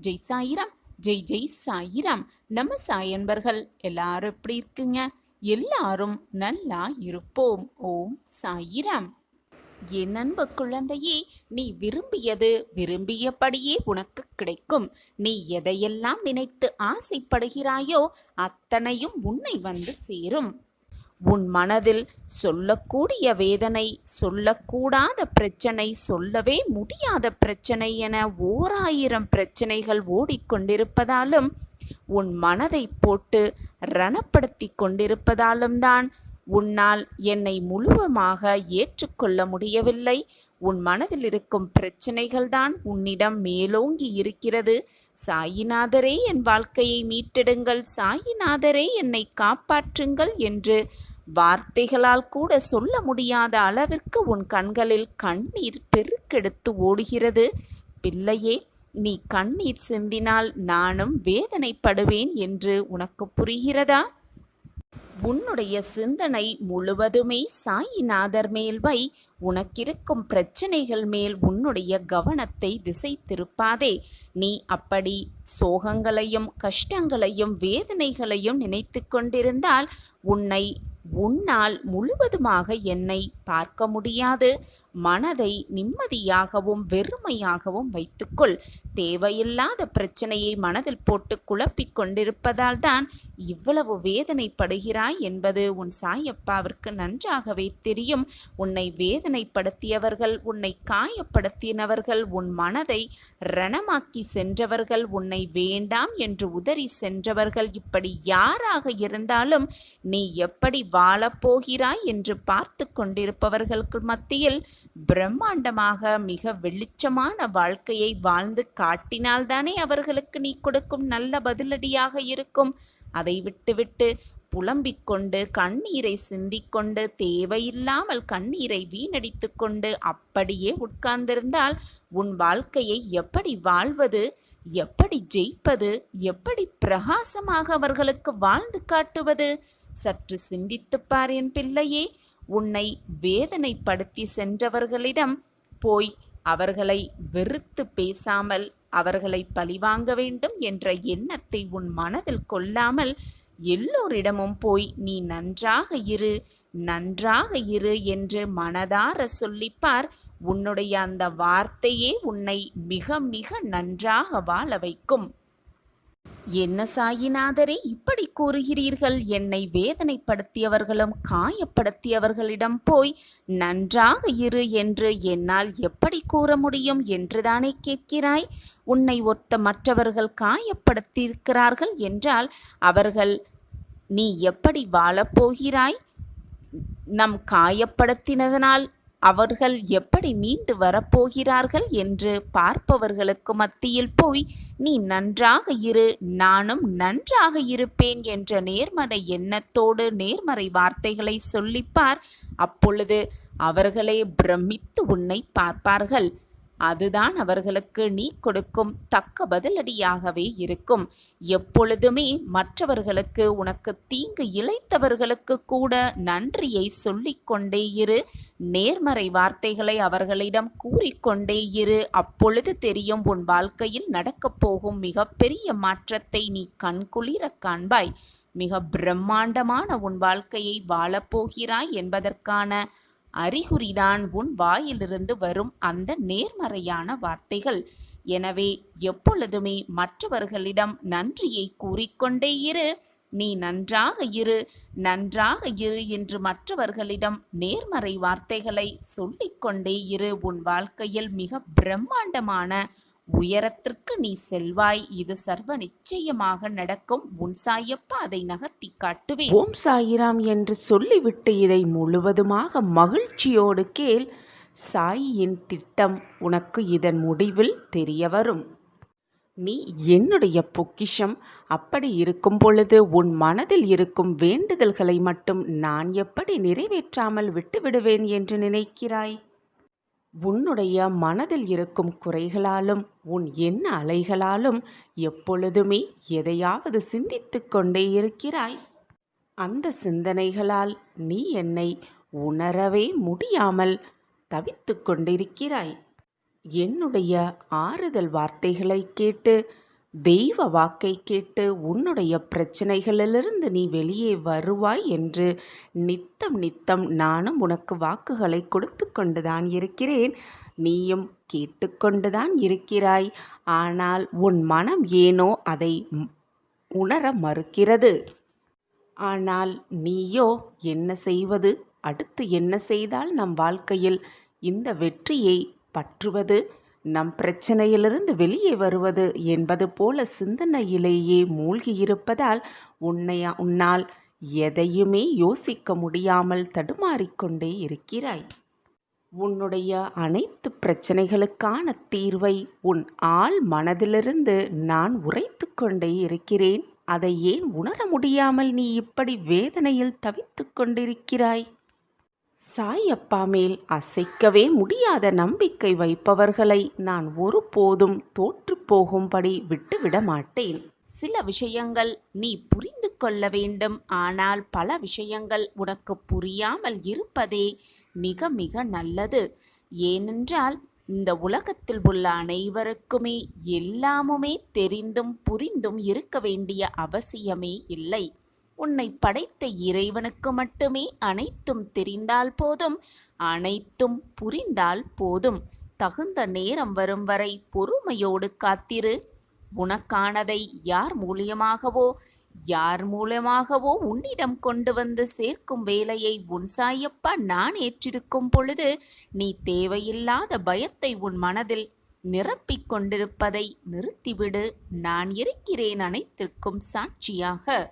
ஜெய் சாயிராம், ஜெய் ஜெய் சாயிராம். நம்ம சாயன்பர்கள் எல்லாரும் எப்படி இருக்குங்க? எல்லாரும் நல்லா இருப்போம். ஓம் சாயிராம். என் அன்பு குழந்தையே, நீ விரும்பியது விரும்பியபடியே உனக்கு கிடைக்கும். நீ எதையெல்லாம் நினைத்து ஆசைப்படுகிறாயோ அத்தனையும் உன்னை வந்து சேரும். உன் மனதில் சொல்லக்கூடிய வேதனை, சொல்லக்கூடாத பிரச்சனை, சொல்லவே முடியாத பிரச்சனை என 1000 பிரச்சனைகள் ஓடிக்கொண்டிருப்பதாலும், உன் மனதை போட்டு ரணப்படுத்தி கொண்டிருப்பதாலும் தான் உன்னால் என்னை முழுவதுமாக ஏற்றுக்கொள்ள முடியவில்லை. உன் மனதில் இருக்கும் பிரச்சனைகள் தான் உன்னிடம் மேலோங்கி இருக்கிறது. சாயிநாதரே, என் வாழ்க்கையை மீட்டெடுங்கள், சாயிநாதரே என்னை காப்பாற்றுங்கள் என்று வார்த்தைகளால் கூட சொல்ல முடியாத அளவிற்கு உன் கண்களில் கண்ணீர் பெருக்கெடுத்து ஓடுகிறது. பிள்ளையே, நீ கண்ணீர் சிந்தினால் நானும் வேதனைப்படுவேன் என்று உனக்கு புரிகிறதா? உன்னுடைய சிந்தனை முழுவதுமே சாயிநாதர் மேல் வை. உனக்கிருக்கும் பிரச்சனைகள் மேல் உன்னுடைய கவனத்தை திசை திருப்பாதே. நீ அப்படி சோகங்களையும் கஷ்டங்களையும் வேதனைகளையும் நினைத்து கொண்டிருந்தால் உன்னால் முழுவதுமாக என்னை பார்க்க முடியாது. மனதை நிம்மதியாகவும் வெறுமையாகவும் வைத்துக்கொள். தேவையில்லாத பிரச்சனையை மனதில் போட்டு குழப்பிக் கொண்டிருப்பதால் தான் இவ்வளவு வேதனைப்படுகிறாய் என்பது உன் சாயப்பாவிற்கு நன்றாகவே தெரியும். உன்னை வேதனைப்படுத்தியவர்கள், உன்னை காயப்படுத்தினவர்கள், உன் மனதை ரணமாக்கி சென்றவர்கள், உன்னை வேண்டாம் என்று உதறி சென்றவர்கள், இப்படி யாராக இருந்தாலும் நீ எப்படி வாழப்போகிறாய் என்று பார்த்து கொண்டிருப்பவர்களுக்கு மத்தியில் பிரம்மாண்டமாக மிக வெளிச்சமான வாழ்க்கையை வாழ்ந்து காட்டினால்தானே அவர்களுக்கு நீ கொடுக்கும் நல்ல பதிலடியாக இருக்கும். அதை விட்டுவிட்டு புலம்பிக் கொண்டு கண்ணீரை சிந்திக்கொண்டு தேவையில்லாமல் கண்ணீரை வீணடித்து கொண்டு அப்படியே உட்கார்ந்திருந்தால் உன் வாழ்க்கையை எப்படி வாழ்வது, எப்படி ஜெயிப்பது, எப்படி பிரகாசமாக அவர்களுக்கு வாழ்ந்து காட்டுவது? சற்று சிந்தித்துப்பார் என் பிள்ளையே. உன்னை வேதனைப்படுத்தி சென்றவர்களிடம் போய் அவர்களை வெறுத்து பேசாமல், அவர்களை பழிவாங்க வேண்டும் என்ற எண்ணத்தை உன் மனதில் கொள்ளாமல், எல்லோரிடமும் போய் நீ நன்றாக இரு, நன்றாக இரு என்று மனதார சொல்லிப்பார். உன்னுடைய அந்த வார்த்தையே உன்னை மிக மிக நன்றாக வாழ வைக்கும். என்ன சாயிநாதரே, இப்படி கூறுகிறீர்கள்? என்னை வேதனைப்படுத்தியவர்களும் காயப்படுத்தியவர்களிடம் போய் நன்றாக இரு என்று என்னால் எப்படி கூற முடியும் என்றுதானே கேட்கிறாய்? உன்னை ஒத்த மற்றவர்கள் காயப்படுத்தியிருக்கிறார்கள் என்றால் அவர்கள் நீ எப்படி வாழப்போகிறாய்? நம் காயப்படுத்தினதனால் அவர்கள் எப்படி மீண்டு வரப்போகிறார்கள் என்று பார்ப்பவர்களுக்கு மத்தியில் போய் நீ நன்றாக இரு, நானும் நன்றாக இருப்பேன் என்ற நேர்மறை எண்ணத்தோடு நேர்மறை வார்த்தைகளை சொல்லிப்பார். அப்பொழுது அவர்களே பிரமித்து உன்னை பார்ப்பார்கள். அதுதான் அவர்களுக்கு நீ கொடுக்கும் தக்க பதிலடியாகவே இருக்கும். எப்பொழுதுமே மற்றவர்களுக்கு, உனக்கு தீங்கு இழைத்தவர்களுக்கு கூட நன்றியை சொல்லிக்கொண்டே இரு. நேர்மறை வார்த்தைகளை அவர்களிடம் கூறிக்கொண்டே இரு. அப்பொழுது தெரியும் உன் வாழ்க்கையில் நடக்கப் போகும் மிகப்பெரிய மாற்றத்தை நீ கண்குளிர காண்பாய். மிக பிரம்மாண்டமான உன் வாழ்க்கையை வாழப்போகிறாய் என்பதற்கான அறிகுறிதான் உன் வாயிலிருந்து வரும் அந்த நேர்மறையான வார்த்தைகள். எனவே எப்பொழுதுமே மற்றவர்களிடம் நன்றியை கூறிக்கொண்டே இரு. நீ நன்றாக இரு, நன்றாக இரு என்று மற்றவர்களிடம் நேர்மறை வார்த்தைகளை சொல்லிக்கொண்டே இரு. உன் வாழ்க்கையில் மிக பிரம்மாண்டமான உயரத்திற்கு நீ செல்வாய். இது சர்வ நிச்சயமாக நடக்கும். உன் சாயப்பா அதை நகர்த்தி காட்டுவேன். ஓம் சாயிராம் என்று சொல்லிவிட்டு இதை முழுவதுமாக மகிழ்ச்சியோடு கேள். சாயியின் திட்டம் உனக்கு இதன் முடிவில் தெரிய வரும். நீ என்னுடைய பொக்கிஷம். அப்படி இருக்கும் பொழுது உன் மனதில் இருக்கும் வேண்டுதல்களை மட்டும் நான் எப்படி நிறைவேற்றாமல் விட்டுவிடுவேன் என்று நினைக்கிறாய்? உன்னுடைய மனதில் இருக்கும் குறைகளாலும் உன் எண்ண அலைகளாலும் எப்பொழுதுமே எதையாவது சிந்தித்து கொண்டே இருக்கிறாய். அந்த சிந்தனைகளால் நீ என்னை உணரவே முடியாமல் தவித்து கொண்டிருக்கிறாய். என்னுடைய ஆறுதல் வார்த்தைகளை கேட்டு தெய்வ வாக்கை கேட்டு உன்னுடைய பிரச்சனைகளிலிருந்து நீ வெளியே வருவாய் என்று நித்தம் நித்தம் நானும் உனக்கு வாக்குகளை கொடுத்து கொண்டுதான் இருக்கிறேன். நீயும் கேட்டுக்கொண்டுதான் இருக்கிறாய். ஆனால் உன் மனம் ஏனோ அதை உணர மறுக்கிறது. ஆனால் நீயோ என்ன செய்வது, அடுத்து என்ன செய்தால் நம் வாழ்க்கையில் இந்த வெற்றியை பற்றுவது, நம் பிரச்சனையிலிருந்து வெளியே வருவது என்பது போல சிந்தனையிலேயே மூழ்கியிருப்பதால் உன்னால் எதையுமே யோசிக்க முடியாமல் தடுமாறிக்கொண்டே இருக்கிறாய். உன்னுடைய அனைத்து பிரச்சனைகளுக்கான தீர்வை உன் ஆழ் மனதிலிருந்து நான் உரைத்து கொண்டே இருக்கிறேன். அதை ஏன் உணர முடியாமல் நீ இப்படி வேதனையில் தவித்துக் கொண்டிருக்கிறாய்? சாயப்பா மேல் அசைக்கவே முடியாத நம்பிக்கை வைப்பவர்களை நான் ஒருபோதும் தோற்று போகும்படி விட்டுவிட மாட்டேன். சில விஷயங்கள் நீ புரிந்து கொள்ள வேண்டும். ஆனால் பல விஷயங்கள் உனக்கு புரியாமல் இருப்பதே மிக மிக நல்லது. ஏனென்றால் இந்த உலகத்தில் உள்ள அனைவருக்குமே எல்லாமுமே தெரிந்தும் புரிந்தும் இருக்க வேண்டிய அவசியமே இல்லை. உன்னை படைத்த இறைவனுக்கு மட்டுமே அனைத்தும் தெரிந்தால் போதும், அனைத்தும் புரிந்தால் போதும். தகுந்த நேரம் வரும் வரை பொறுமையோடு காத்திரு. உனக்கானதை யார் மூலமாகவோ உன்னிடம் கொண்டு வந்து சேர்க்கும் வேலையை உன் சாயப்பா நான் ஏற்றிருக்கும் பொழுது நீ தேவையில்லாத பயத்தை உன் மனதில் நிரப்பிக் கொண்டிருப்பதை நிறுத்திவிடு. நான் இருக்கிறேன் அனைத்திற்கும் சாட்சியாக.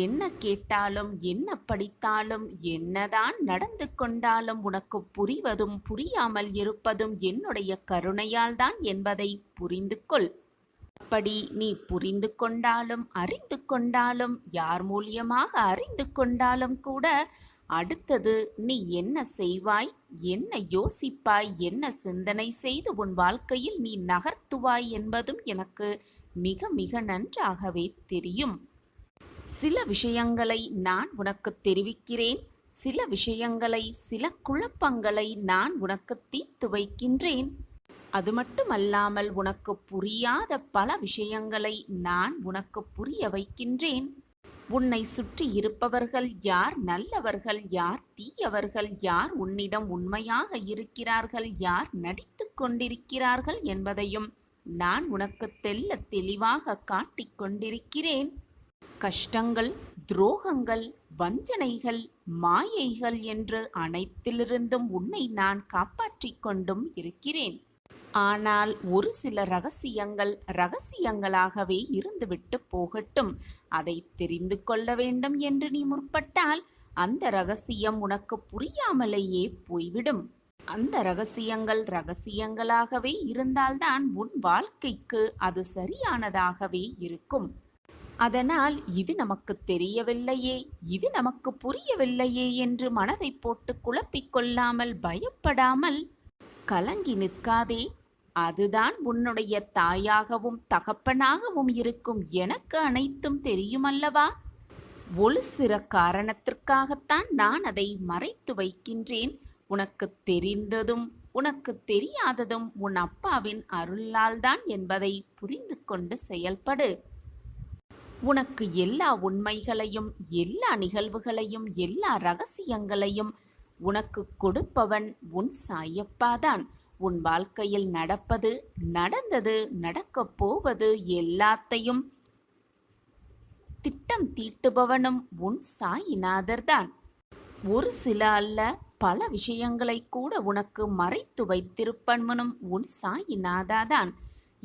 என்ன கேட்டாலும் என்ன படித்தாலும் என்னதான் நடந்து கொண்டாலும் உனக்கு புரிவதும் புரியாமல் இருப்பதும் என்னுடைய கருணையால் தான் என்பதை புரிந்து கொள். அப்படி நீ புரிந்து கொண்டாலும் அறிந்து கொண்டாலும் யார் மூலியமாக அறிந்து கொண்டாலும் கூட அடுத்தது நீ என்ன செய்வாய், என்ன யோசிப்பாய், என்ன சிந்தனை செய்து உன் வாழ்க்கையில் நீ நகர்த்துவாய் என்பதும் எனக்கு மிக மிக நன்றாகவே தெரியும். சில விஷயங்களை நான் உனக்கு தெரிவிக்கிறேன். சில விஷயங்களை, சில குழப்பங்களை நான் உனக்கு தீர்த்து வைக்கின்றேன். அது மட்டுமல்லாமல் உனக்கு புரியாத பல விஷயங்களை நான் உனக்கு புரிய வைக்கின்றேன். உன்னை சுற்றி இருப்பவர்கள் யார் நல்லவர்கள், யார் தீயவர்கள், யார் உன்னிடம் உண்மையாக இருக்கிறார்கள், யார் நடித்து கொண்டிருக்கிறார்கள் என்பதையும் நான் உனக்கு தெள்ள தெளிவாக காட்டிக் கொண்டிருக்கிறேன். கஷ்டங்கள், துரோகங்கள், வஞ்சனைகள், மாயைகள் என்று அனைத்திலிருந்தும் உன்னை நான் காப்பாற்றிக் கொண்டும் இருக்கிறேன். ஆனால் ஒரு சில ரகசியங்கள் ரகசியங்களாகவே இருந்துவிட்டு போகட்டும். அதை தெரிந்து கொள்ள வேண்டும் என்று நீ முற்பட்டால் அந்த ரகசியம் உனக்கு புரியாமலேயே போய்விடும். அந்த ரகசியங்கள் ரகசியங்களாகவே இருந்தால்தான் உன் வாழ்க்கைக்கு அது சரியானதாகவே இருக்கும். அதனால் இது நமக்கு தெரியவில்லையே, இது நமக்கு புரியவில்லையே என்று மனதை போட்டு குழப்பிக்கொள்ளாமல், பயப்படாமல் கலங்கி நிற்காதே. அதுதான் உன்னுடைய தாயாகவும் தகப்பனாகவும் இருக்கும் எனக்கு அனைத்தும் தெரியுமல்லவா? ஒரு சில காரணத்திற்காகத்தான் நான் அதை மறைத்து வைக்கின்றேன். உனக்கு தெரிந்ததும் உனக்கு தெரியாததும் உன் அப்பாவின் அருளால்தான் என்பதை புரிந்து கொண்டு செயல்படு. உனக்கு எல்லா உண்மைகளையும், எல்லா நிகழ்வுகளையும், எல்லா ரகசியங்களையும் உனக்கு கொடுப்பவன் உன் சாயப்பாதான். உன் வாழ்க்கையில் நடப்பது, நடந்தது, நடக்கப் போவது எல்லாத்தையும் திட்டம் தீட்டுபவனும் உன் சாயிநாதர்தான். ஒரு சில அல்ல, பல விஷயங்களை கூட உனக்கு மறைத்து வைத்திருப்பவனும் உன் சாயிநாதாதான்.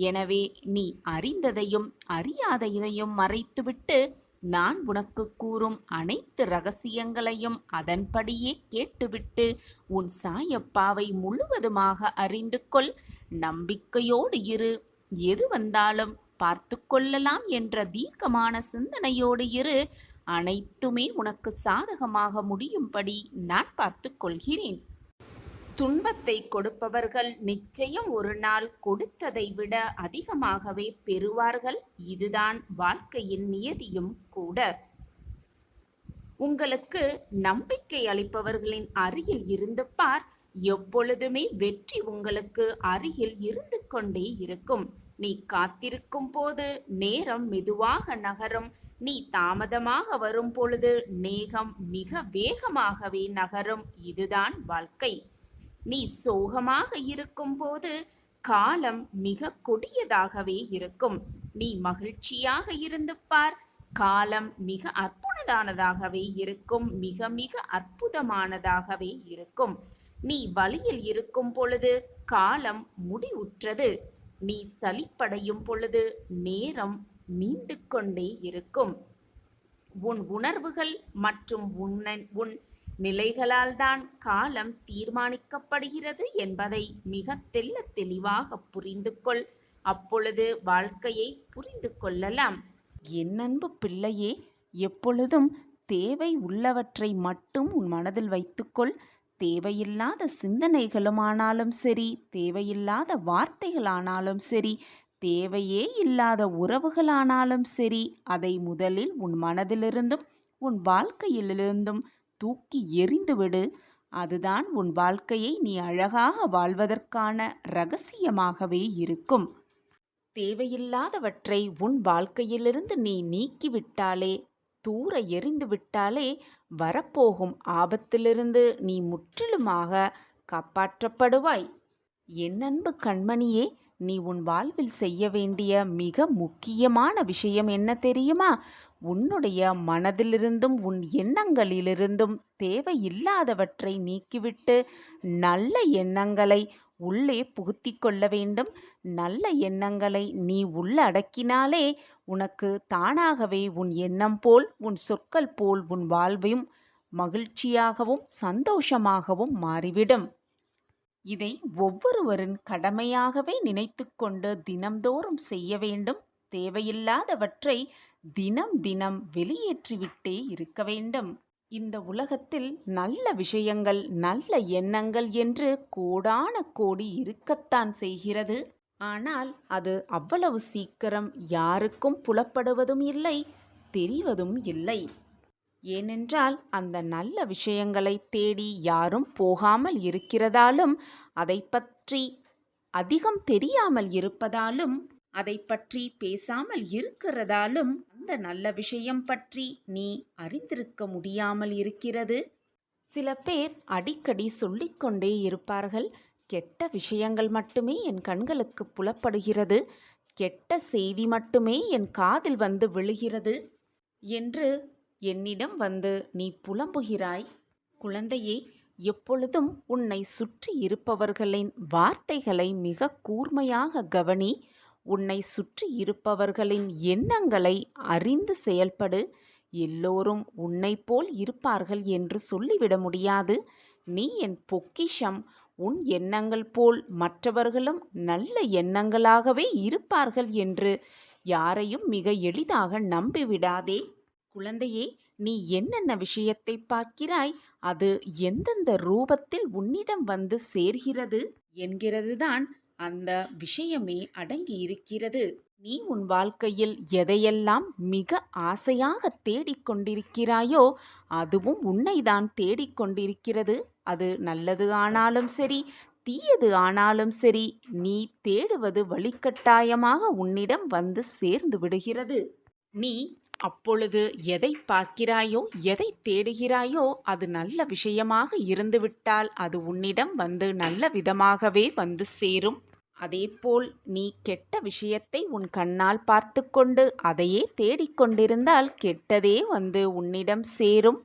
எனவே நீ அறிந்ததையும் அறியாததையும் மறைத்துவிட்டு நான் உனக்கு கூறும் அனைத்து ரகசியங்களையும் அதன்படியே கேட்டுவிட்டு உன் சாயப்பாவை முழுவதுமாக அறிந்து கொள். நம்பிக்கையோடு இரு. எது வந்தாலும் பார்த்து கொள்ளலாம் என்ற தீர்க்கமான சிந்தனையோடு இரு. அனைத்துமே உனக்கு சாதகமாக முடியும்படி நான் பார்த்து கொள்கிறேன். துன்பத்தை கொடுப்பவர்கள் நிச்சயம் ஒரு நாள் கொடுத்ததை விட அதிகமாகவே பெறுவார்கள். இதுதான் வாழ்க்கையின் நியதியும் கூட. உங்களுக்கு நம்பிக்கை அளிப்பவர்களின் அருகில் இருந்து பார். எப்பொழுதுமே வெற்றி உங்களுக்கு அருகில் இருந்து கொண்டே இருக்கும். நீ காத்திருக்கும் போது நேரம் மெதுவாக நகரும். நீ தாமதமாக வரும் பொழுது நேகம் மிக வேகமாகவே நகரும். இதுதான் வாழ்க்கை. நீ சோகமாக இருக்கும் போது காலம் மிக கொடியதாகவே இருக்கும். நீ மகிழ்ச்சியாக இருந்து பார், காலம் மிக அற்புதமானதாகவே இருக்கும். மிக மிக அற்புதமானதாகவே இருக்கும். நீ வழியில் இருக்கும் பொழுது காலம் முடிவுற்றது. நீ சலிப்படையும் பொழுது நேரம் நீண்டு கொண்டே இருக்கும். உன் உணர்வுகள் மற்றும் உன் நிலைகளால் தான் காலம் தீர்மானிக்கப்படுகிறது என்பதை மிக தெளிவாக புரிந்து கொள். அப்பொழுது வாழ்க்கையை புரிந்து கொள்ளலாம். என் அன்பு பிள்ளையே, எப்பொழுதும் தேவை உள்ளவற்றை மட்டும் உன் மனதில் வைத்துக்கொள். தேவையில்லாத சிந்தனைகளுமானாலும் சரி, தேவையில்லாத வார்த்தைகளானாலும் சரி, தேவையே இல்லாத உறவுகளானாலும் சரி, அதை முதலில் உன் மனதிலிருந்தும் உன் வாழ்க்கையிலிருந்தும் தூக்கி எறிந்துவிடு. அதுதான் உன் வாழ்க்கையை நீ அழகாக வாழ்வதற்கான இரகசியமாகவே இருக்கும். தேவையில்லாதவற்றை உன் வாழ்க்கையிலிருந்து நீ நீக்கிவிட்டாலே, தூர எறிந்து விட்டாலே, வரப்போகும் ஆபத்திலிருந்து நீ முற்றிலுமாக காப்பாற்றப்படுவாய். என் அன்பு கண்மணியே, நீ உன் வாழ்வில் செய்ய வேண்டிய மிக முக்கியமான விஷயம் என்ன தெரியுமா? உன்னுடைய மனதிலிருந்தும் உன் எண்ணங்களிலிருந்தும் தேவையில்லாதவற்றை நீக்கிவிட்டு நல்ல எண்ணங்களை உள்ளே புகுத்தி கொள்ள வேண்டும். நல்ல எண்ணங்களை நீ உள்ளடக்கினாலே உனக்கு தானாகவே உன் எண்ணம் போல், உன் சொற்கள் போல் உன் வாழ்வையும் மகிழ்ச்சியாகவும் சந்தோஷமாகவும் மாறிவிடும். இதை ஒவ்வொருவரின் கடமையாகவே நினைத்து கொண்டு தினம்தோறும் செய்ய வேண்டும். தேவையில்லாதவற்றை தினம் தினம் வெளியேற்றிவிட்டே இருக்க வேண்டும். இந்த உலகத்தில் நல்ல விஷயங்கள், நல்ல எண்ணங்கள் என்று கோடான கோடி இருக்கத்தான் செய்கிறது. ஆனால் அது அவ்வளவு சீக்கிரம் யாருக்கும் புலப்படுவதும் இல்லை, தெரிவதும் இல்லை. ஏனென்றால் அந்த நல்ல விஷயங்களை தேடி யாரும் போகாமல் இருக்கிறதாலும், அதை பற்றி அதிகம் தெரியாமல் இருப்பதாலும், அதை பற்றி பேசாமல் இருக்கிறதாலும் அந்த நல்ல விஷயம் பற்றி நீ அறிந்திருக்க முடியாமல் இருக்கிறது. சில பேர் அடிக்கடி சொல்லிக்கொண்டே இருப்பார்கள், கெட்ட விஷயங்கள் மட்டுமே என் கண்களுக்கு புலப்படுகிறது, கெட்ட செய்தி மட்டுமே என் காதில் வந்து விழுகிறது என்று என்னிடம் வந்து நீ புலம்புகிறாய். குழந்தையே, எப்பொழுதும் உன்னை சுற்றி இருப்பவர்களின் வார்த்தைகளை மிக கூர்மையாக கவனி. உன்னை சுற்றி இருப்பவர்களின் எண்ணங்களை அறிந்து செயல்படு. எல்லோரும் உன்னை போல் இருப்பார்கள் என்று சொல்லிவிட முடியாது. நீ என் பொக்கிஷம். உன் எண்ணங்கள் போல் மற்றவர்களும் நல்ல எண்ணங்களாகவே இருப்பார்கள் என்று யாரையும் மிக எளிதாக நம்பிவிடாதே. குழந்தையே, நீ என்னென்ன விஷயத்தை பார்க்கிறாய், அது எந்தெந்த ரூபத்தில் உன்னிடம் வந்து சேர்கிறது என்கிறதுதான் அந்த விஷயமே அடங்கி இருக்கிறது. நீ உன் வாழ்க்கையில் எதையெல்லாம் மிக ஆசையாக தேடிக்கொண்டிருக்கிறாயோ அதுவும் உன்னைதான் தேடிக்கொண்டிருக்கிறது. அது நல்லது ஆனாலும் சரி, தீயது ஆனாலும் சரி, நீ தேடுவது வழிகட்டாயமாக உன்னிடம் வந்து சேர்ந்து விடுகிறது. நீ அப்பொழுது எதை பார்க்கிறாயோ, எதை தேடுகிறாயோ அது நல்ல விஷயமாக இருந்துவிட்டால் அது உன்னிடம் வந்து நல்ல விதமாகவே வந்து சேரும். அதேபோல் நீ கெட்ட விஷயத்தை உன் கண்ணால் பார்த்து கொண்டு அதையே தேடிக்கொண்டிருந்தால் கெட்டதே வந்து உன்னிடம் சேரும்.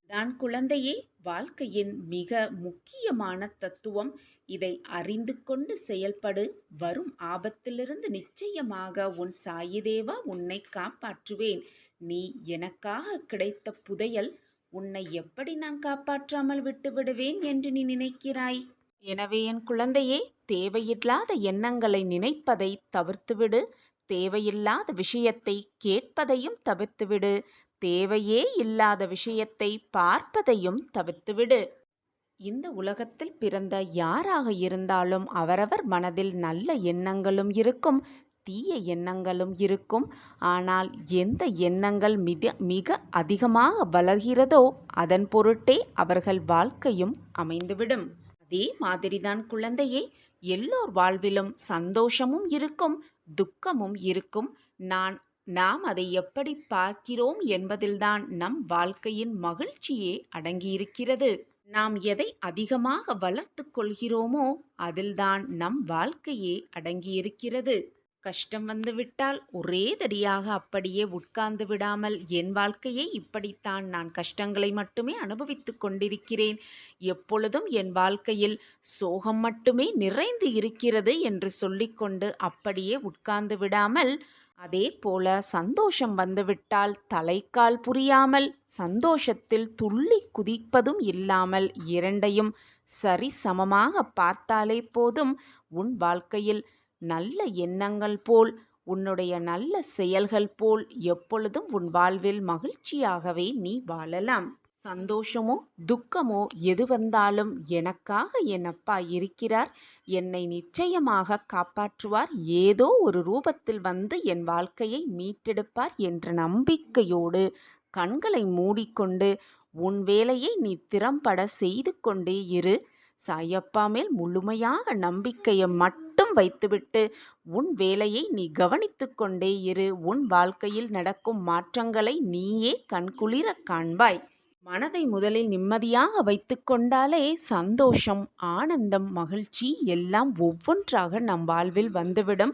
தான் குழந்தையே, வாழ்க்கையின் மிக முக்கியமான தத்துவம். இதை அறிந்து கொண்டு செயல்படு. வரும் ஆபத்திலிருந்து நிச்சயமாக உன் சாயிதேவா உன்னை காப்பாற்றுவேன். நீ எனக்காக கிடைத்த புதையல். உன்னை எப்படி நான் காப்பாற்றாமல் விட்டு விடுவேன் என்று நீ நினைக்கிறாய்? எனவே என் குழந்தையே, தேவையில்லாத எண்ணங்களை நினைப்பதை தவிர்த்துவிடு. தேவையில்லாத விஷயத்தை கேட்பதையும் தவிர்த்துவிடு. தேவையே இல்லாத விஷயத்தை பார்ப்பதையும் தவிர்த்துவிடு. இந்த உலகத்தில் பிறந்த யாராக இருந்தாலும் அவரவர் மனதில் நல்ல எண்ணங்களும் இருக்கும், தீய எண்ணங்களும் இருக்கும். ஆனால் எந்த எண்ணங்கள் மிக அதிகமாக வளர்கிறதோ அதன் பொருட்டே அவர்கள் வாழ்க்கையும் அமைந்துவிடும். அதே மாதிரிதான் குழந்தையே, எல்லோர் வாழ்விலும் சந்தோஷமும் இருக்கும், துக்கமும் இருக்கும். நாம் அதை எப்படி பார்க்கிறோம் என்பதில்தான் நம் வாழ்க்கையின் மகிழ்ச்சியே அடங்கியிருக்கிறது. நாம் எதை அதிகமாக வளர்த்துக் கொள்கிறோமோ அதில்தான் நம் வாழ்க்கையே அடங்கியிருக்கிறது. கஷ்டம் வந்துவிட்டால் ஒரேதடியாக அப்படியே உட்கார்ந்து விடாமல், என் வாழ்க்கையை இப்படித்தான், நான் கஷ்டங்களை மட்டுமே அனுபவித்துக் கொண்டிருக்கிறேன், எப்பொழுதும் என் வாழ்க்கையில் சோகம் மட்டுமே நிறைந்து இருக்கிறது என்று சொல்லிக்கொண்டு அப்படியே உட்கார்ந்து விடாமல், அதே போல சந்தோஷம் வந்துவிட்டால் தலைக்கால் புரியாமல், சந்தோஷத்தில் துள்ளி குதிப்பதும் இல்லாமல், இரண்டையும் சரிசமமாக பார்த்தாலே போதும். உன் வாழ்க்கையில் நல்ல எண்ணங்கள் போல், உன்னுடைய நல்ல செயல்கள் போல் எப்பொழுதும் உன் வாழ்வில் மகிழ்ச்சியாகவே நீ வாழலாம். சந்தோஷமோ துக்கமோ எது வந்தாலும் எனக்காக என் அப்பா இருக்கிறார், என்னை நிச்சயமாக காப்பாற்றுவார், ஏதோ ஒரு ரூபத்தில் வந்து என் வாழ்க்கையை மீட்டெடுப்பார் என்ற நம்பிக்கையோடு கண்களை மூடிக்கொண்டு உன் வேலையை நீ திறம்பட செய்து கொண்டே இரு. சாயப்பா மேல் முழுமையாக நம்பிக்கையை மட்டும் வைத்துவிட்டு உன் வேலையை நீ கவனித்து கொண்டே இரு. உன் வாழ்க்கையில் நடக்கும் மாற்றங்களை நீயே கண்குளிர காண்பாய். மனதை முதலில் நிம்மதியாக வைத்து கொண்டாலே சந்தோஷம், ஆனந்தம், மகிழ்ச்சி எல்லாம் ஒவ்வொன்றாக நம் வாழ்வில் வந்துவிடும்.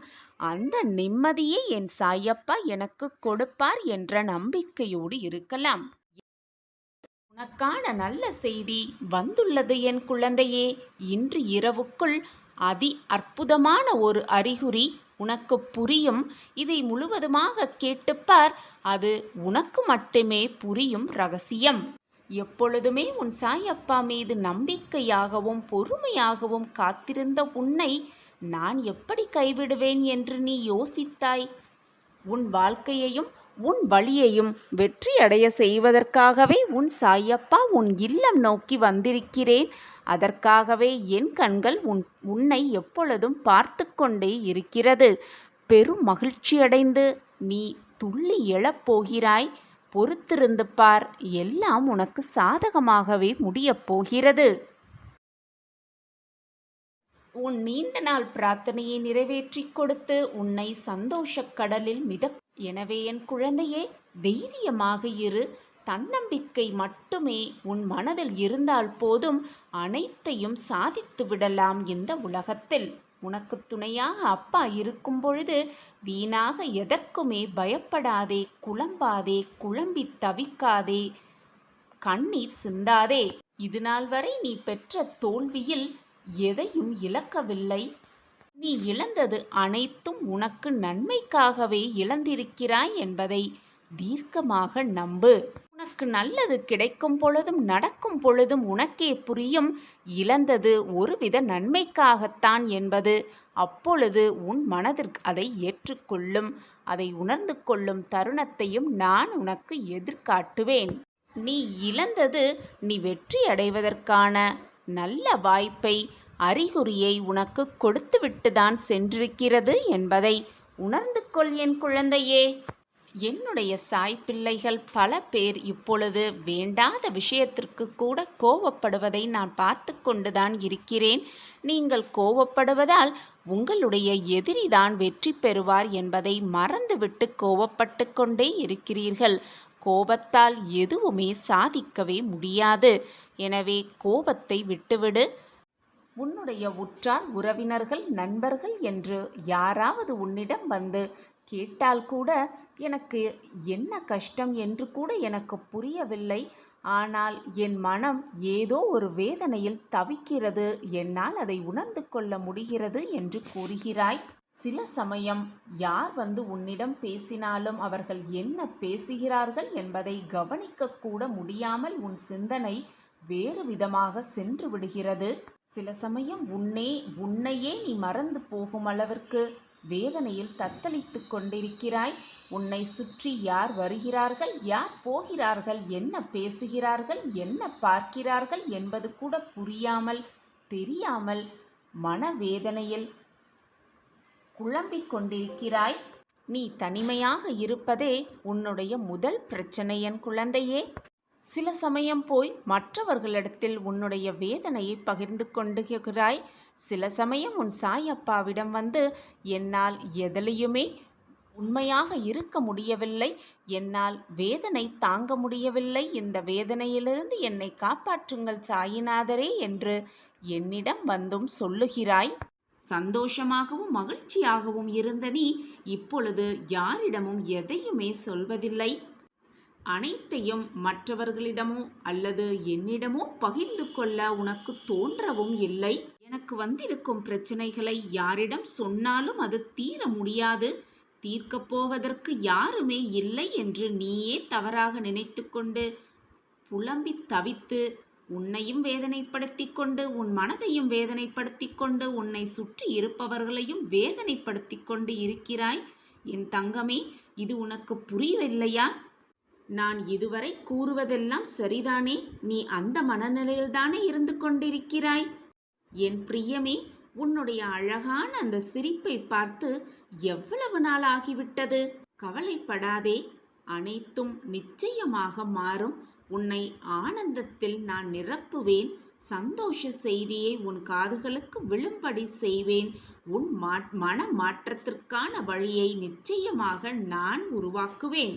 அந்த நிம்மதியை என் சாயப்பா எனக்கு கொடுப்பார் என்ற நம்பிக்கையோடு இருக்கலாம். உனக்கான நல்ல செய்தி வந்துள்ளது என் குழந்தையே. இன்று இரவுக்குள் அதி அற்புதமான ஒரு அறிகுறி உனக்கு புரியும். இதை முழுவதுமாக கேட்டுப்பார். அது உனக்கு மட்டுமே புரியும் ரகசியம். எப்பொழுதுமே உன் சாயப்பா மீது நம்பிக்கையாகவும் பொறுமையாகவும் காத்திருந்த உன்னை நான் எப்படி கைவிடுவேன் என்று நீ யோசித்தாய்? உன் வாழ்க்கையையும் உன் வழியையும் வெற்றி அடைய செய்வதற்காகவே உன் சாயப்பா உன் இல்லம் நோக்கி வந்திருக்கிறேன். அதற்காகவே என் கண்கள் உன்னை எப்பொழுதும் பார்த்து கொண்டே இருக்கிறது. பெரும் மகிழ்ச்சியடைந்து நீ துள்ளி எழப்போகிறாய். பொறுத்திருந்து பார், எல்லாம் உனக்கு சாதகமாகவே முடியப் போகிறது. உன் நீண்ட நாள் பிரார்த்தனையை நிறைவேற்றிக் கொடுத்து உன்னை சந்தோஷக் கடலில் எனவே என் குழந்தையே, தைரியமாக இரு. தன்னம்பிக்கை மட்டுமே உன் மனதில் இருந்தால் போதும், அனைத்தையும் சாதித்து விடலாம் இந்த உலகத்தில். உனக்கு துணையாக அப்பா இருக்கும் பொழுது வீணாக எதற்குமே பயப்படாதே, குழம்பாதே, குழம்பி தவிக்காதே, கண்ணீர் சிந்தாதே. இதுநாள் வரை நீ பெற்ற தோல்வியில் எதையும் இழக்கவில்லை. நீ இழந்தது அனைத்தும் உனக்கு நன்மைக்காகவே இழந்திருக்கிறாய் என்பதை தீர்க்கமாக நம்பு. உனக்கு நல்லது கிடைக்கும் பொழுதும் நடக்கும் பொழுதும் உனக்கே புரியும், இழந்தது ஒருவித நன்மைக்காகத்தான் என்பது. அப்பொழுது உன் மனதிற்கு அதை ஏற்றுக்கொள்ளும். அதை உணர்ந்து கொள்ளும் தருணத்தையும் நான் உனக்கு எதிர்காட்டுவேன். நீ இழந்தது நீ வெற்றி அடைவதற்கான நல்ல வாய்ப்பை, அறிகுறியை உனக்கு கொடுத்துவிட்டுதான் சென்றிருக்கிறது என்பதை உணர்ந்து கொள் என் குழந்தையே. என்னுடைய சாய் பிள்ளைகள் பல பேர் இப்பொழுது வேண்டாத விஷயத்திற்கு கூட கோபப்படுவதை நான் பார்த்து கொண்டுதான் இருக்கிறேன். நீங்கள் கோபப்படுவதால் உங்களுடைய எதிரிதான் வெற்றி பெறுவார் என்பதை மறந்துவிட்டு கோபப்பட்டு கொண்டே இருக்கிறீர்கள். கோபத்தால் எதுவுமே சாதிக்கவே முடியாது. எனவே கோபத்தை விட்டுவிடு. உன்னுடைய உற்றார் உறவினர்கள் நண்பர்கள் என்று யாராவது உன்னிடம் வந்து கேட்டால் கூட, எனக்கு என்ன கஷ்டம் என்று கூட எனக்கு புரியவில்லை, ஆனால் என் மனம் ஏதோ ஒரு வேதனையில் தவிக்கிறது, என்னால் அதை உணர்ந்து கொள்ள முடிகிறது என்று கூறுகிறாய். சில சமயம் யார் வந்து உன்னிடம் பேசினாலும் அவர்கள் என்ன பேசுகிறார்கள் என்பதை கவனிக்க கூட முடியாமல் உன் சிந்தனை வேறு விதமாக சென்று விடுகிறது. சில சமயம் உன்னையே நீ மறந்து போகும் அளவிற்கு வேதனையில் தத்தளித்து கொண்டிருக்கிறாய். உன்னை சுற்றி யார் வருகிறார்கள், யார் போகிறார்கள், என்ன பேசுகிறார்கள், என்ன பார்க்கிறார்கள் என்பது கூட புரியாமல் தெரியாமல் மனவேதனையில் குழம்பிக் கொண்டிருக்கிறாய். நீ தனிமையாக இருப்பதே உன்னுடைய முதல் பிரச்சனை என் குழந்தையே. சில சமயம் போய் மற்றவர்களிடத்தில் உன்னுடைய வேதனையை பகிர்ந்து கொண்டுகிறாய். சில சமயம் உன் சாய் அப்பாவிடம் வந்து, என்னால் எதிலையுமே உண்மையாக இருக்க முடியவில்லை, என்னால் வேதனை தாங்க முடியவில்லை, இந்த வேதனையிலிருந்து என்னை காப்பாற்றுங்கள் சாயிநாதரே என்று என்னிடம் வந்தும் சொல்லுகிறாய். சந்தோஷமாகவும் மகிழ்ச்சியாகவும் இருந்த நீ இப்பொழுது யாரிடமும் எதையுமே சொல்வதில்லை. அனைத்தையும் மற்றவர்களிடமோ அல்லது என்னிடமோ பகிர்ந்து கொள்ள உனக்கு தோன்றவும் இல்லை. எனக்கு வந்திருக்கும் பிரச்சனைகளை யாரிடம் சொன்னாலும் அது தீர முடியாது, தீர்க்கப் போவதற்கு யாருமே இல்லை என்று நீயே தவறாக நினைத்து கொண்டு புலம்பி தவித்து உன்னையும் வேதனைப்படுத்தி கொண்டு உன் மனதையும் வேதனைப்படுத்தி கொண்டு உன்னை சுற்றி இருப்பவர்களையும் வேதனைப்படுத்தி கொண்டு இருக்கிறாய். என் தங்கமே, இது உனக்கு புரியவில்லையா? நான் இதுவரை கூறுவதெல்லாம் சரிதானே? நீ அந்த மனநிலையில்தானே இருந்து கொண்டிருக்கிறாய்? என் பிரியமே, உன்னுடைய அழகான அந்த சிரிப்பை பார்த்து எவ்வளவு நாள் ஆகிவிட்டது? கவலைப்படாதே, அனைத்தும் நிச்சயமாக மாறும். உன்னை ஆனந்தத்தில் நான் நிரப்புவேன். சந்தோஷ செய்தியை உன் காதுகளுக்கு விழும்படி செய்வேன். உன் மன மாற்றத்திற்கான வழியை நிச்சயமாக நான் உருவாக்குவேன்.